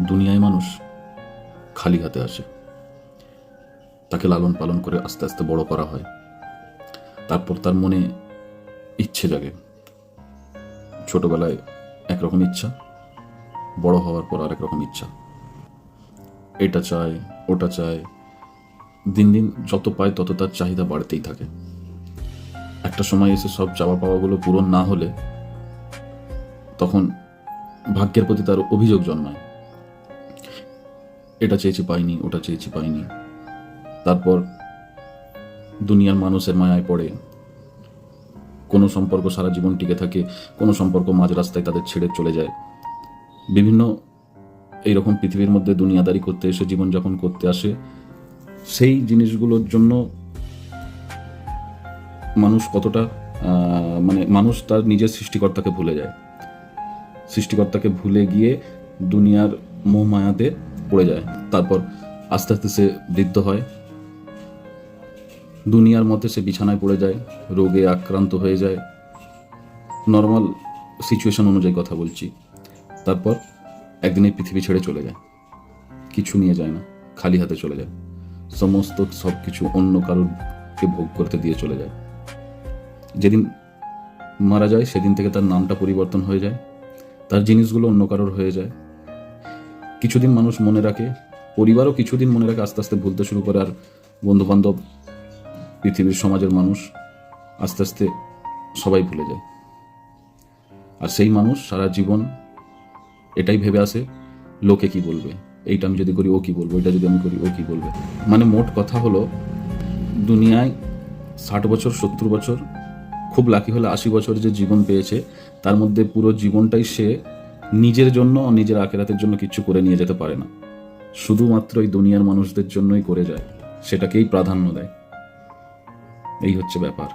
দুনিয়ায় মানুষ খালি হাতে আসে, তাকে লালন পালন করে আস্তে আস্তে বড় করা হয়। তারপর তার মনে ইচ্ছে জাগে। ছোটবেলায় একরকম ইচ্ছা, বড় হওয়ার পর আরেক রকম ইচ্ছা। এটা চায়, ওটা চায়। দিন দিন যত পায় তত তার চাহিদা বাড়তেই থাকে। একটা সময় এসে সব চাওয়া পাওয়াগুলো পূরণ না হলে তখন ভাগ্যের প্রতি তার অভিযোগ জন্মায়। এটা চেয়েছি পাইনি, ওটা চেয়েছি পাইনি। তারপর দুনিয়ার মানুষের মায়ায় পড়ে। কোনো সম্পর্ক সারা জীবন টিকে থাকে, কোনো সম্পর্ক মাঝ রাস্তায় তাদের ছেড়ে চলে যায়। বিভিন্ন এইরকম পৃথিবীর মধ্যে দুনিয়াদারি করতে এসে, জীবনযাপন করতে আসে। সেই জিনিসগুলোর জন্য মানুষ কতটা মানুষ তার নিজের সৃষ্টিকর্তাকে ভুলে যায়। সৃষ্টিকর্তাকে ভুলে গিয়ে দুনিয়ার মোহ মায়াতে পড়ে যায়। তারপর আস্তে আস্তে সে বৃদ্ধ হয়, দুনিয়ার মধ্যে সে বিছানায় পড়ে যায়, রোগে আক্রান্ত হয়ে যায়। নর্মাল সিচুয়েশন অনুযায়ী কথা বলছি। তারপর একদিন এই পৃথিবী ছেড়ে চলে যায়, কিছু নিয়ে যায় না, খালি হাতে চলে যায়। সমস্ত সব কিছু অন্য কারোরকে ভোগ করতে দিয়ে চলে যায়। যেদিন মারা যায় সেদিন থেকে তার নামটা পরিবর্তন হয়ে যায়, তার জিনিসগুলো অন্য কারোর হয়ে যায়। কিছুদিন মানুষ মনে রাখে, পরিবারও কিছুদিন মনে রাখে, আস্তে আস্তে ভুলতে শুরু করে। আর বন্ধু বান্ধব, পৃথিবীর সমাজের মানুষ আস্তে আস্তে সবাই ভুলে যায়। আর সেই মানুষ সারা জীবন এটাই ভেবে আসে, লোকে কি বলবে, এইটা আমি যদি করি ও কি বলবো, এটা যদি আমি করি ও কি বলবে। মানে মোট কথা হলো, দুনিয়ায় 60 বছর 70 বছর, খুব লাকি হলে 80 বছর যে জীবন পেয়েছে, তার মধ্যে পুরো জীবনটাই সে নিজের জন্য, নিজের আখেরাতের জন্য কিচ্ছু করে নিয়ে যেতে পারে না। শুধুমাত্র এই দুনিয়ার মানুষদের জন্যই করে যায়, সেটাকেই প্রাধান্য দেয়। এই হচ্ছে ব্যাপার।